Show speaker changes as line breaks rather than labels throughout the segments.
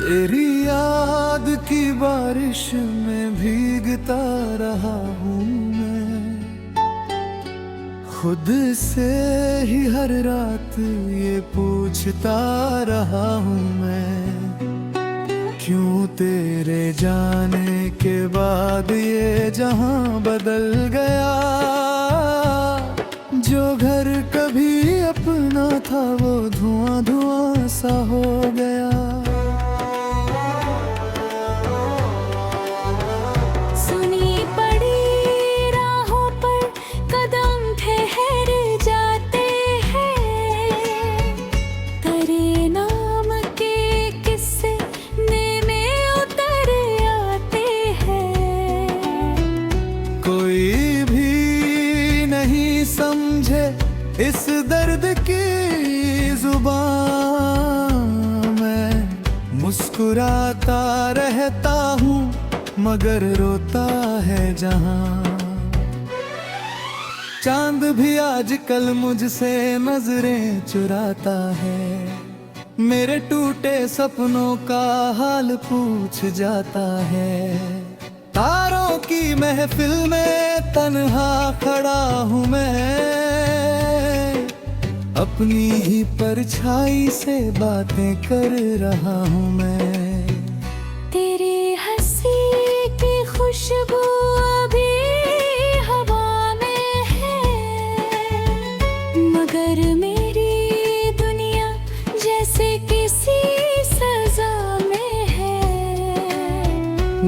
तेरी याद की बारिश में भीगता रहा हूँ मैं, खुद से ही हर रात ये पूछता रहा हूँ मैं, क्यों तेरे जाने के बाद ये जहां बदल गया। जो घर कभी अपना था वो धुआं धुआं सा हो गया।
सुनी पड़ी राहों पर कदम ठहर जाते हैं, तेरे नाम के किस्से में उतर आते हैं।
कोई भी नहीं समझे इस दर्द की जुबान, मैं मुस्कुराता रहता हूँ मगर रोता है जहां। चांद भी आजकल मुझसे नजरें चुराता है, मेरे टूटे सपनों का हाल पूछ जाता है। तारों की महफिल में तन्हा खड़ा हूँ मैं, अपनी ही परछाई से बातें कर रहा हूँ मैं।
तेरी हंसी की खुशबू अभी हवा में है, मगर मेरी दुनिया जैसे किसी सजा में है।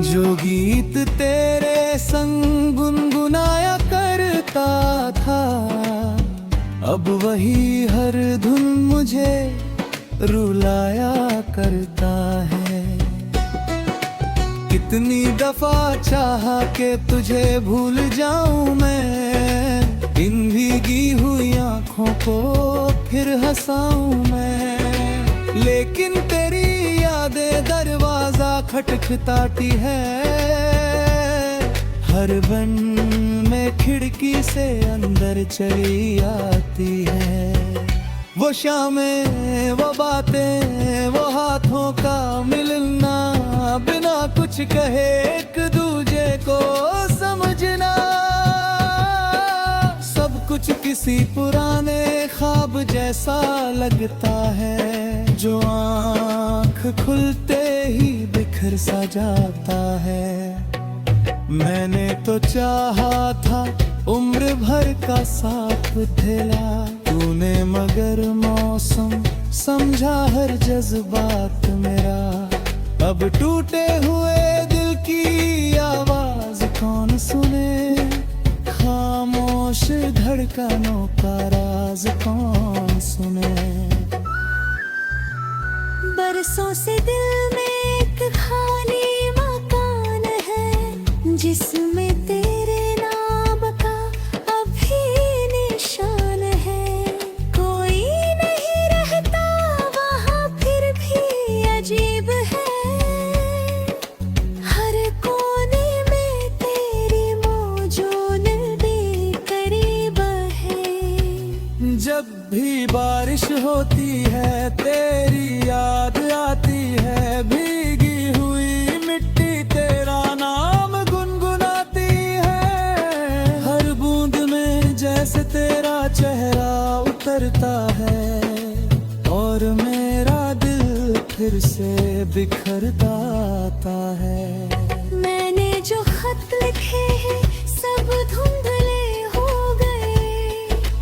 जो गीत तेरे संग गुनगुनाया करता था, अब वही हर धुन मुझे रुलाया करता है। कितनी दफा चाहा कि तुझे भूल जाऊं मैं, इन भीगी हुई आंखों को फिर हंसाऊं मैं। लेकिन तेरी यादें दरवाजा खटखटाती है, हर बन में खिड़की से अंदर चली आती है। वो शामें, वो बातें, वो हाथों का मिलना, बिना कुछ कहे एक दूजे को समझना, सब कुछ किसी पुराने ख्वाब जैसा लगता है, जो आँख खुलते ही बिखर सा जाता है। मैंने तो चाहा था उम्र भर का साथ ठेला, तूने मगर मौसम समझा हर जज्बात मेरा। अब टूटे हुए दिल की आवाज कौन सुने, खामोश धड़कनों का राज कौन सुने।
बरसों से दिल में एक खाली मकान है, जिसमें तेरे नाम का अभी निशान है। कोई नहीं रहता वहाँ फिर भी अजीब है, हर कोने में तेरी मौजूद करीब है।
जब भी बारिश होती है तेरी याद आती है, भीगी हुई मिट्टी तेरा नाम गुनगुनाती है। हर बूंद में जैसे तेरा चेहरा उतरता है, और मेरा दिल फिर से बिखरता आता है।
मैंने जो खत लिखे हैं सब धुंधले हो गए,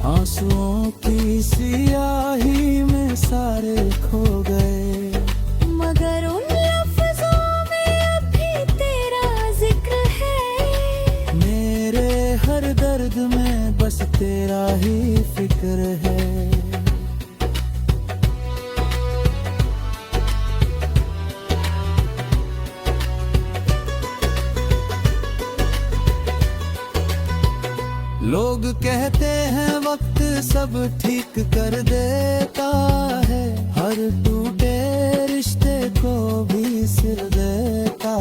आंसुओं की सियाही में सारे खो गए,
मगर उन लफ्जों में अभी तेरा जिक्र है।
मेरे हर दर्द में बस तेरा ही फिक्र है। लोग कहते हैं वक्त सब ठीक कर देता है, हर टूटे रिश्ते को भी सिर देता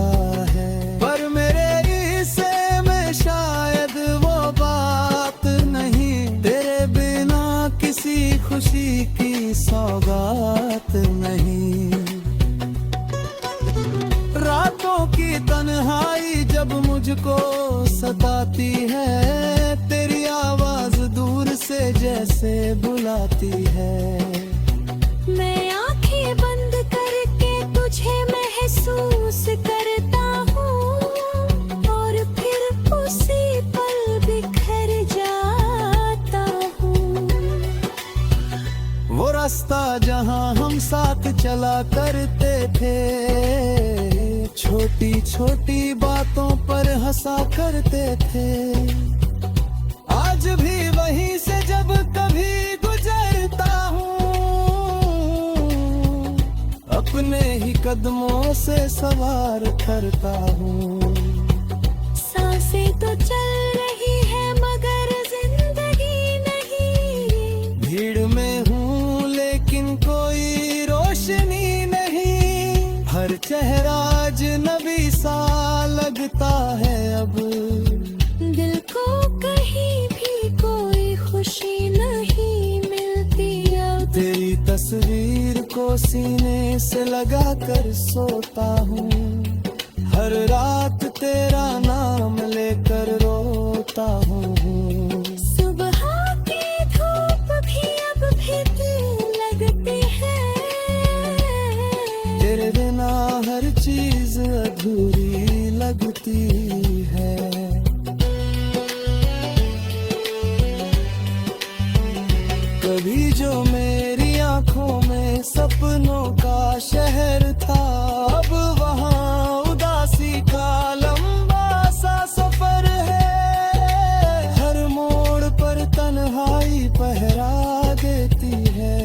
है। पर मेरे हिस्से में शायद वो बात नहीं, तेरे बिना किसी खुशी की सौगात नहीं। जैसे बुलाती है।
मैं आंखें बंद करके तुझे महसूस करता हूँ और फिर उसी पल बिखर जाता हूँ।
वो रास्ता जहाँ हम साथ चला करते थे, छोटी छोटी बातों पर हंसा करते थे। आज भी वहीं से जब कभी गुजरता हूँ, अपने ही कदमों से सवार करता हूँ।
सांसें तो चल रही है मगर जिंदगी नहीं।
भीड़ में हूँ लेकिन कोई रोशनी नहीं। हर चेहरा अजनबी सा लगता है अब।
दिल को कहीं भी कोई खुशी नहीं मिलती अब।
तेरी तस्वीर को सीने से लगा कर सोता हूँ। हर रात तेरा नाम लेकर रोता हूँ।
सुबह की धूप भी अब भी दिल लगती है।
तेरे बिना हर चीज अधूरी लगती है। कभी जो मेरी आंखों में सपनों का शहर था, अब वहाँ उदासी का लंबा सा सफर है। हर मोड़ पर तन्हाई पहरा देती है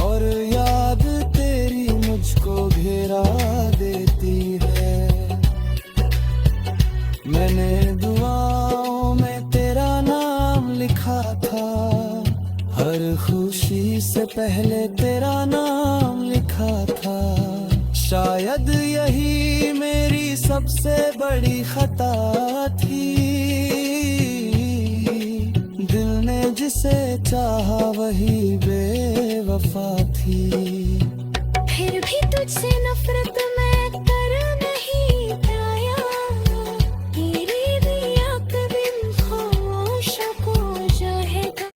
और याद तेरी मुझको घेरा देती है। मैंने दुआओं में तेरा नाम लिखा था, हर खुशी से पहले तेरा नाम लिखा था। शायद यही मेरी सबसे बड़ी खता थी। दिल ने जिसे चाहा वही बेवफा थी।
फिर भी तुझसे नफरत मैं कर नहीं पाया। तेरी दिया कभी खामोश को जाएगा।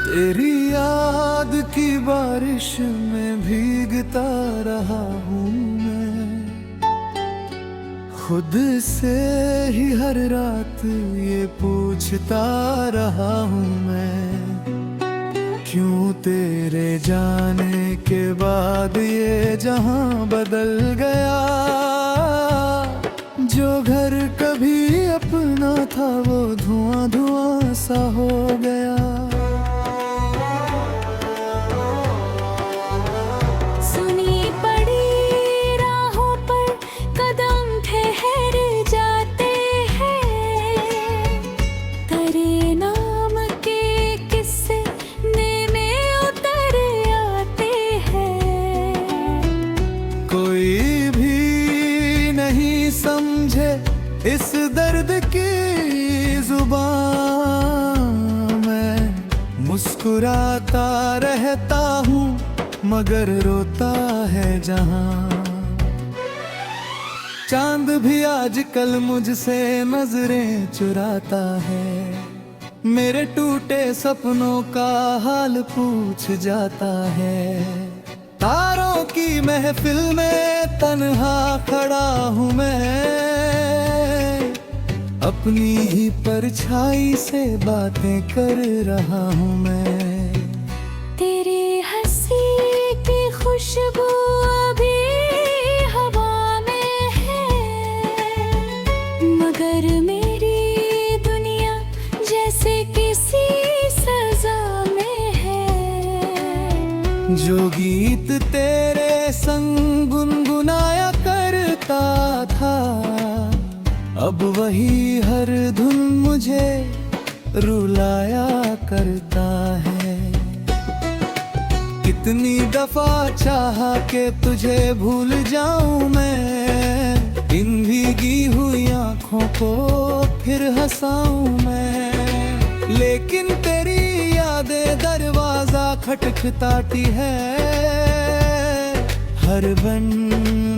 तेरी याद की बारिश में भीगता रहा हूँ मैं। खुद से ही हर रात ये पूछता रहा हूँ मैं, क्यों तेरे जाने के बाद ये जहां बदल गया। जो घर कभी अपना था वो धुआं धुआं सा हो गया।
सुनी पड़ी राहों पर कदम ठहर जाते हैं। तेरे नाम के किस्से नैने उतर आते हैं।
कोई भी नहीं समझे इस दर्द की जुबान। मैं मुस्कुराता रहता हूँ मगर रोता है जहां। चांद भी आजकल मुझसे नजरें चुराता है। मेरे टूटे सपनों का हाल पूछ जाता है। तारों की महफिल में तन्हा खड़ा हूँ मैं, अपनी ही परछाई से बातें कर रहा हूँ मैं।
तेरी हंसी की खुशबू अभी हवा में है, मगर मेरी दुनिया जैसे किसी सजा में है।
जो गीत तेरे संग गुनगुनाया करता था, अब वही हर धुन मुझे रुलाया करता है। कितनी दफा चाहा के तुझे भूल जाऊं मैं, इन भीगी हुई आँखों को फिर हंसाऊं मैं, लेकिन तेरी यादें दरवाजा खटखटाती है। हर बन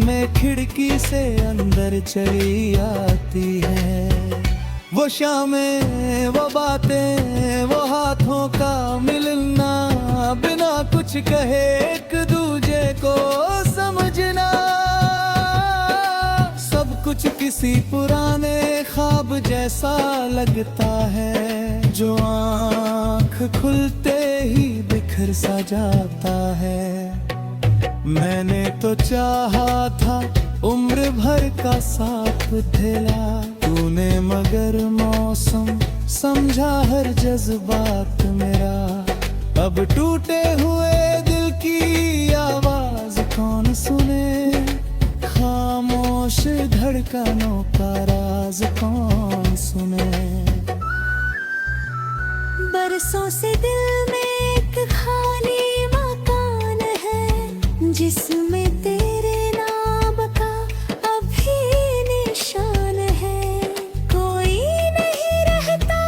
में खिड़की से अंदर चली आती है। वो शामें, वो बातें, वो हाथों का मिलना, बिना कुछ कहे एक दूजे को समझना, सब कुछ किसी पुराने ख्वाब जैसा लगता है, जो आँख खुलते ही बिखर सा जाता है। मैंने तो चाहा था उम्र भर का साथ दिला, तूने मगर मौसम समझा हर जज्बात मेरा। अब टूटे हुए दिल की आवाज कौन सुने, खामोश धड़कनों का राज कौन सुने।
बरसों से दिल में एक खाली मकान है, जिसमें तेरे नाम का अभी निशान है। कोई नहीं रहता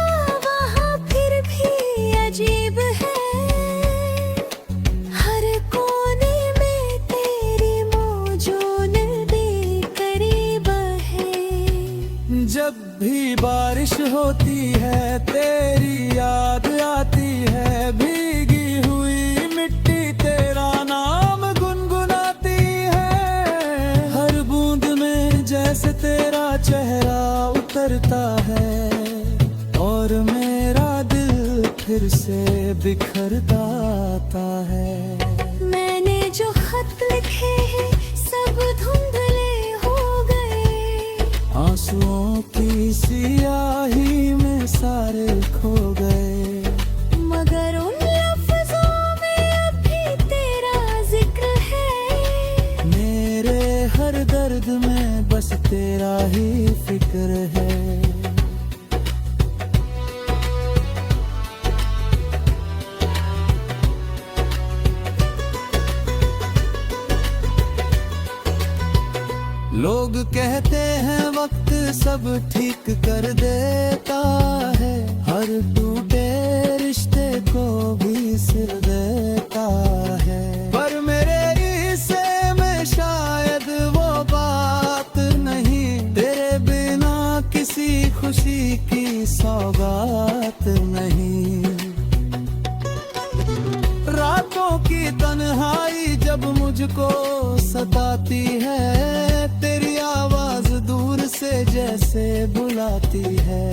वहाँ फिर भी अजीब है, हर कोने में तेरी मौजूदगी करीब है।
जब भी बारिश होती है तेरी याद आती है, भीगी हुई मिट्टी तेरा नाम गुनगुनाती है। हर बूंद में जैसे तेरा चेहरा उतरता है, और मेरा दिल फिर से बिखरता आता है।
मैंने जो खत लिखे हैं सब धुंधले हो गए,
आंसुओं की सियाही में सारे खो गए,
मगर उन लफ्जों में अभी तेरा जिक्र है।
मेरे हर दर्द में बस तेरा ही फिक्र है। लोग कहते हैं वक्त सब ठीक कर देता है, हर टूटे रिश्ते को भी सिल देता है। पर मेरे हिस्से में शायद वो बात नहीं, तेरे बिना किसी खुशी की सौगात नहीं। रातों की तन्हाई जब मुझको सताती है, तेरी आवाज दूर से जैसे बुलाती है।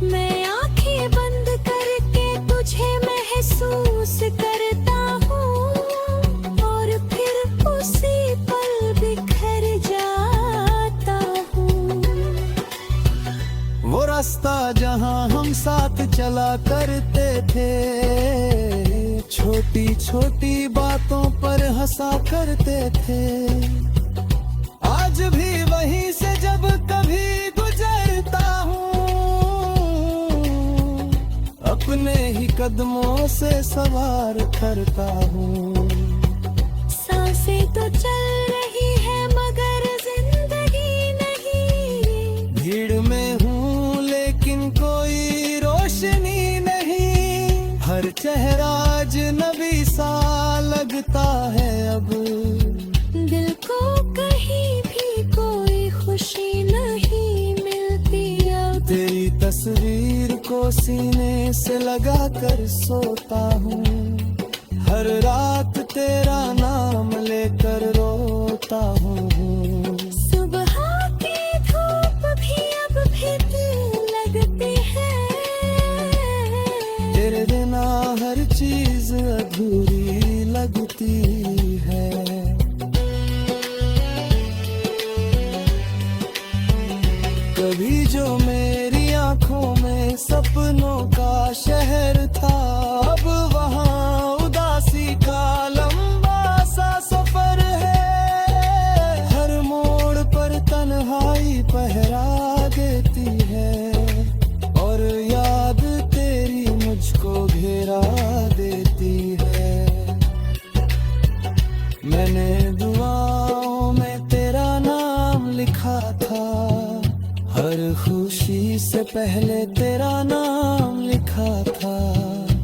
मैं आंखें बंद करके तुझे महसूस करता हूँ, और फिर उसी पल बिखर जाता हूँ।
वो रास्ता जहाँ हम साथ चला करते थे, छोटी छोटी बातों पर हंसा करते थे, आज भी वहीं से जब कभी गुजरता हूँ, अपने ही कदमों से सवार करता हूँ।
सांसें तो चल रही है मगर जिंदगी नहीं,
भीड़ में हूँ लेकिन कोई रोशनी नहीं, हर चेहरा अजनबी सा लगता है अब,
दिल को कहीं भी कोई खुशी नहीं मिलती अब।
तेरी तस्वीर को सीने से लगा कर सोता हूँ, हर रात तेरा नाम लेकर रोता हूँ।
सुबह की धूप भी अब भी दिल लगती है,
तेरे बिना हर चीज अधूरी लगती है। कभी जो मेरी आंखों में सपनों का शहर था, अब वहाँ उदासी का लंबा सा सफर है। हर मोड़ पर तन्हाई पहरा देती है, और याद तेरी मुझको घेरा देती है। मैंने दुआओं में तेरा नाम लिखा था, हर खुशी से पहले तेरा नाम लिखा था।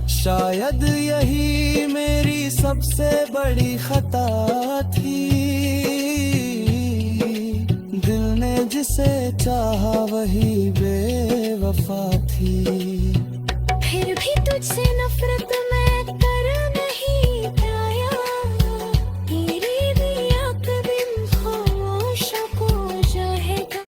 शायद यही मेरी सबसे बड़ी खता थी। दिल ने जिसे चाहा वही बेवफा थी।
फिर भी तुझसे नफरत मैं